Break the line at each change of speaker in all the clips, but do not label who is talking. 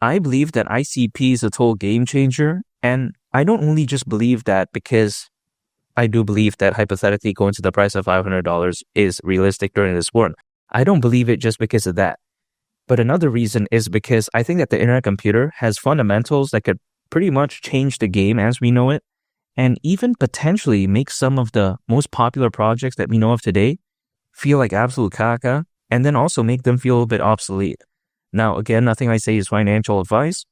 I believe that ICP is a total game changer. And I don't only just believe that because I do believe that hypothetically going to the price of $500 is realistic during this war. I don't believe it just because of that. But another reason is because I think that the internet computer has fundamentals that could pretty much change the game as we know it, and even potentially make some of the most popular projects that we know of today feel like absolute caca, and then also make them feel a bit obsolete. Now, again, nothing I say is financial advice,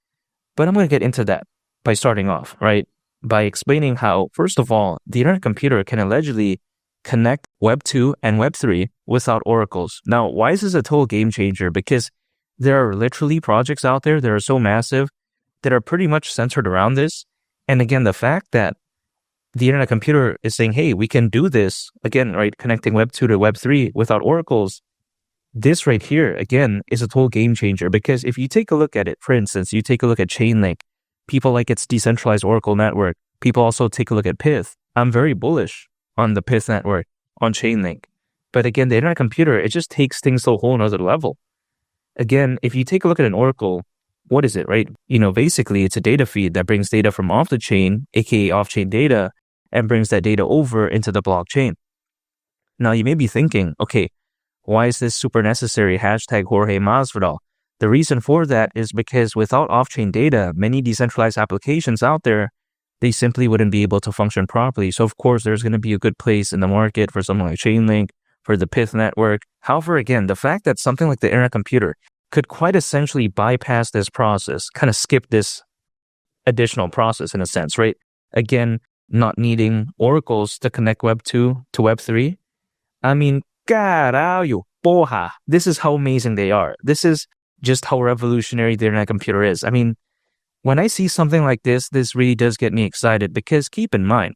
but I'm going to get into that by starting off, right? By explaining how, first of all, the internet computer can allegedly connect Web 2 and Web 3 without oracles. Now, why is this a total game changer? Because there are literally projects out there that are so massive that are pretty much centered around this. And again, the fact that the internet computer is saying, hey, we can do this, again, right, connecting Web 2 to Web 3 without oracles, this right here, again, is a total game changer. Because if you take a look at it, for instance, you take a look at Chainlink, people like its decentralized Oracle network. People also take a look at Pyth. I'm very bullish on the Pyth network, on Chainlink. But again, the internet computer, it just takes things to a whole nother level. Again, if you take a look at an Oracle, what is it, right? Basically, it's a data feed that brings data from off the chain, aka off-chain data, and brings that data over into the blockchain. Now, you may be thinking, okay, why is this super necessary? Hashtag Jorge Masvidal. The reason for that is because without off-chain data, many decentralized applications out there, they simply wouldn't be able to function properly. So, of course, there's going to be a good place in the market for something like Chainlink, for the Pyth network. However, again, the fact that something like the internet computer could quite essentially bypass this process, kind of skip this additional process in a sense, right? Again, not needing oracles to connect Web 2 to Web 3. I mean, caralho, porra. This is how amazing they are. This is just how revolutionary the internet computer is. I mean, when I see something like this really does get me excited because keep in mind,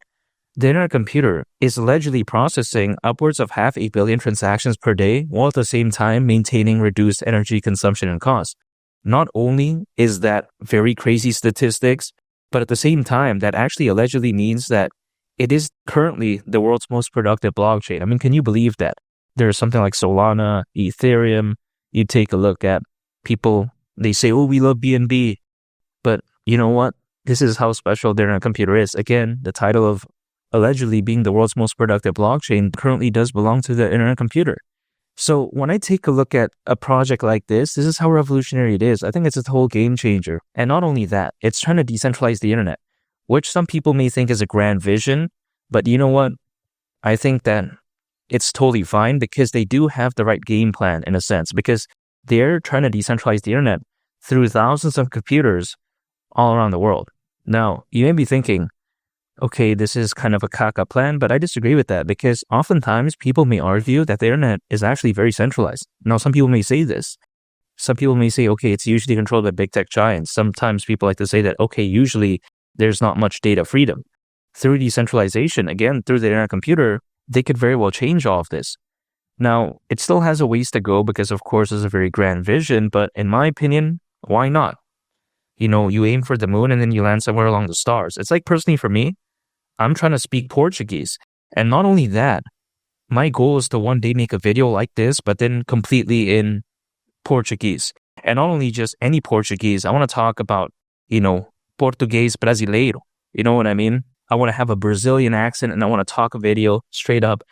the internet computer is allegedly processing upwards of 500 million transactions per day while at the same time maintaining reduced energy consumption and cost. Not only is that very crazy statistics, but at the same time, that actually allegedly means that it is currently the world's most productive blockchain. I mean, can you believe that? There's something like Solana, Ethereum. You take a look at people, they say, oh, we love BNB. But you know what? This is how special the internet computer is. Again, the title of allegedly being the world's most productive blockchain currently does belong to the internet computer. So when I take a look at a project like this is how revolutionary it is. I think it's a whole game changer. And not only that, it's trying to decentralize the internet, which some people may think is a grand vision. But you know what? I think that it's totally fine because they do have the right game plan in a sense, because they're trying to decentralize the internet through thousands of computers all around the world. Now, you may be thinking, okay, this is kind of a caca plan, but I disagree with that because oftentimes people may argue that the internet is actually very centralized. Now, some people may say this. Some people may say, okay, it's usually controlled by big tech giants. Sometimes people like to say that, okay, usually there's not much data freedom. Through decentralization, again, through the internet computer, they could very well change all of this. Now, it still has a ways to go because, of course, it's a very grand vision, but in my opinion, why not? You aim for the moon and then you land somewhere along the stars. It's like personally for me, I'm trying to speak Portuguese. And not only that, my goal is to one day make a video like this, but then completely in Portuguese. And not only just any Portuguese, I want to talk about, Português brasileiro. You know what I mean? I want to have a Brazilian accent and I want to talk a video straight up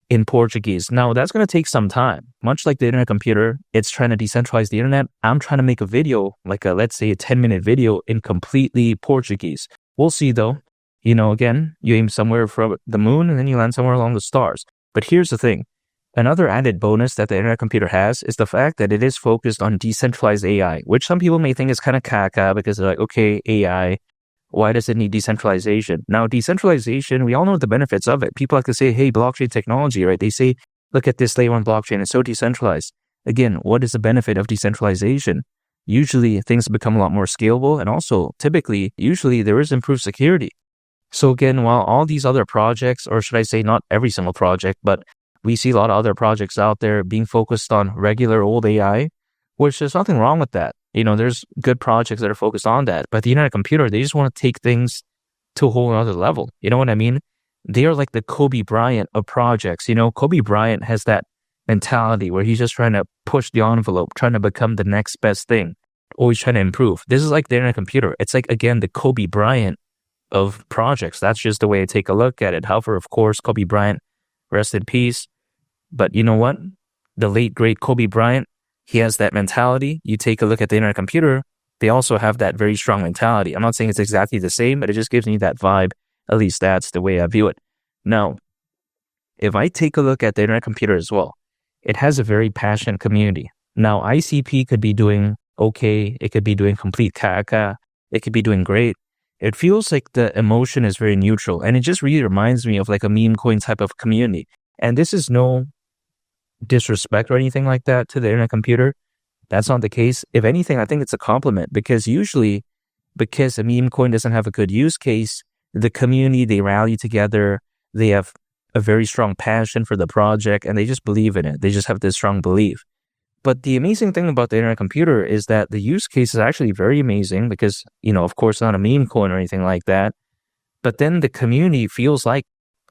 in Portuguese. Now, that's going to take some time. Much like the internet computer, it's trying to decentralize the internet. I'm trying to make a video, like let's say a 10-minute video in completely Portuguese. We'll see though. Again, you aim somewhere from the moon and then you land somewhere along the stars. But here's the thing. Another added bonus that the internet computer has is the fact that it is focused on decentralized AI, which some people may think is kind of caca because they're like, okay, AI, why does it need decentralization? Now, decentralization, we all know the benefits of it. People like to say, hey, blockchain technology, right? They say, look at this layer 1 blockchain, it's so decentralized. Again, what is the benefit of decentralization? Usually, things become a lot more scalable and also, usually there is improved security. So again, while all these other projects, or should I say not every single project, but we see a lot of other projects out there being focused on regular old AI, which there's nothing wrong with that. There's good projects that are focused on that. But the internet computer, they just want to take things to a whole other level. You know what I mean? They are like the Kobe Bryant of projects. Kobe Bryant has that mentality where he's just trying to push the envelope, trying to become the next best thing. always trying to improve. This is like the internet computer. It's like, again, the Kobe Bryant of projects. That's just the way I take a look at it. However, of course, Kobe Bryant, rest in peace. But you know what? The late, great Kobe Bryant, he has that mentality. You take a look at the internet computer, they also have that very strong mentality. I'm not saying it's exactly the same, but it just gives me that vibe. At least that's the way I view it. Now, if I take a look at the internet computer as well, it has a very passionate community. Now, ICP could be doing okay. It could be doing complete caca. It could be doing great. It feels like the emotion is very neutral. And it just really reminds me of like a meme coin type of community. And this is no disrespect or anything like that to the internet computer. That's not the case. If anything, I think it's a compliment because usually because a meme coin doesn't have a good use case, the community, they rally together. They have a very strong passion for the project and they just believe in it. They just have this strong belief. But the amazing thing about the internet computer is that the use case is actually very amazing because, of course, not a meme coin or anything like that. But then the community feels like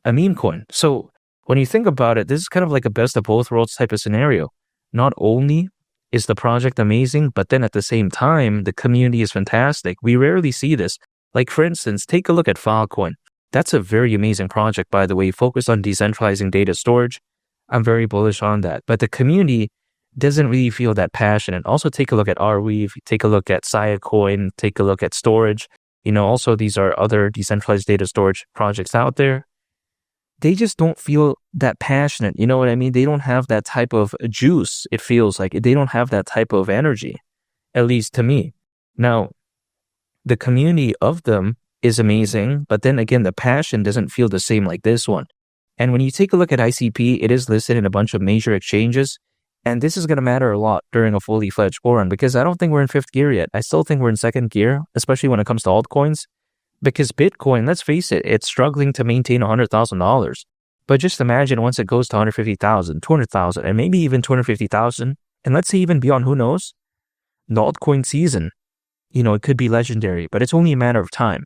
a meme coin. So when you think about it, this is kind of like a best of both worlds type of scenario. Not only is the project amazing, but then at the same time, the community is fantastic. We rarely see this. Like, for instance, take a look at Filecoin. That's a very amazing project, by the way, focused on decentralizing data storage. I'm very bullish on that. But the community doesn't really feel that passionate. Also, take a look at Arweave, take a look at Siacoin, take a look at storage. Also these are other decentralized data storage projects out there. They just don't feel that passionate. You know what I mean? They don't have that type of juice. It feels like they don't have that type of energy, at least to me. Now, the community of them is amazing, but then again, the passion doesn't feel the same like this one. And when you take a look at ICP, it is listed in a bunch of major exchanges. And this is going to matter a lot during a fully fledged bull run because I don't think we're in fifth gear yet. I still think we're in second gear, especially when it comes to altcoins. Because Bitcoin, let's face it, it's struggling to maintain $100,000. But just imagine once it goes to 150,000, 200,000, and maybe even 250,000, and let's say even beyond, who knows? The altcoin season, it could be legendary, but it's only a matter of time.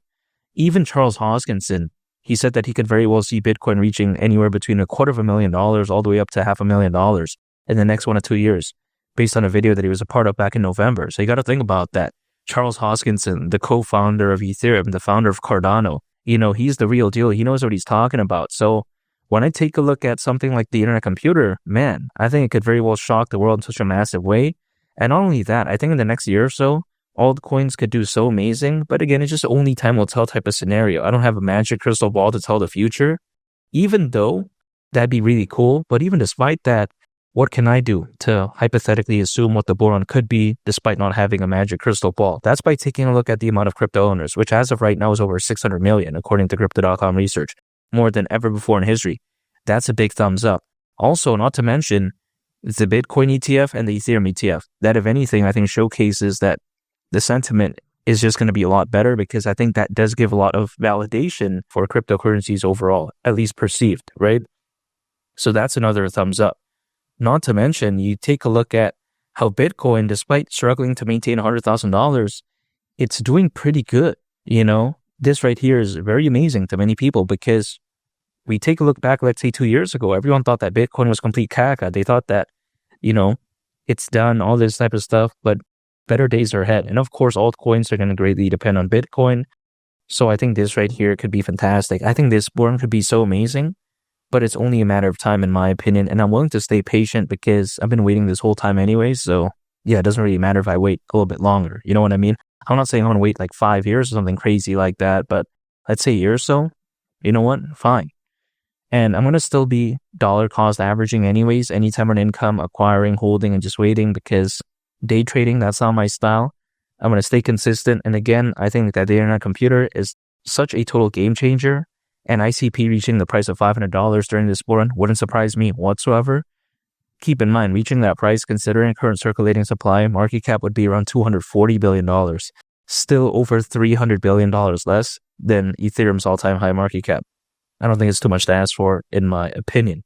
Even Charles Hoskinson, he said that he could very well see Bitcoin reaching anywhere between $250,000 all the way up to $500,000 in the next 1 or 2 years, based on a video that he was a part of back in November. So you got to think about that. Charles Hoskinson, the co-founder of Ethereum, the founder of Cardano, he's the real deal. He knows what he's talking about. So when I take a look at something like the internet computer, man, I think it could very well shock the world in such a massive way. And not only that, I think in the next year or so, altcoins could do so amazing. But again, it's just only time will tell type of scenario. I don't have a magic crystal ball to tell the future, even though that'd be really cool. But even despite that, what can I do to hypothetically assume what the bull run could be despite not having a magic crystal ball? That's by taking a look at the amount of crypto owners, which as of right now is over 600 million, according to Crypto.com research, more than ever before in history. That's a big thumbs up. Also, not to mention the Bitcoin ETF and the Ethereum ETF. That, if anything, I think showcases that the sentiment is just going to be a lot better because I think that does give a lot of validation for cryptocurrencies overall, at least perceived, right? So that's another thumbs up. Not to mention, you take a look at how Bitcoin, despite struggling to maintain $100,000, it's doing pretty good. This right here is very amazing to many people because we take a look back, let's say 2 years ago, everyone thought that Bitcoin was complete caca. They thought that, it's done, all this type of stuff, but better days are ahead. And of course, altcoins are going to greatly depend on Bitcoin. So I think this right here could be fantastic. I think this bull run could be so amazing. But it's only a matter of time in my opinion, and I'm willing to stay patient because I've been waiting this whole time anyways, so yeah, it doesn't really matter if I wait a little bit longer, you know what I mean? I'm not saying I want to wait like 5 years or something crazy like that, but let's say a year or so, you know what? Fine. And I'm going to still be dollar cost averaging anyways, anytime on income, acquiring, holding, and just waiting because day trading, that's not my style. I'm going to stay consistent, and again, I think that the internet computer is such a total game changer. And ICP reaching the price of $500 during this bull run wouldn't surprise me whatsoever. Keep in mind, reaching that price, considering current circulating supply, market cap would be around $240 billion. Still over $300 billion less than Ethereum's all-time high market cap. I don't think it's too much to ask for, in my opinion.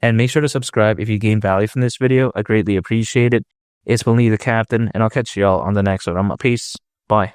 And make sure to subscribe if you gain value from this video. I greatly appreciate it. It's been Lee the Captain, and I'll catch y'all on the next one. Peace. Bye.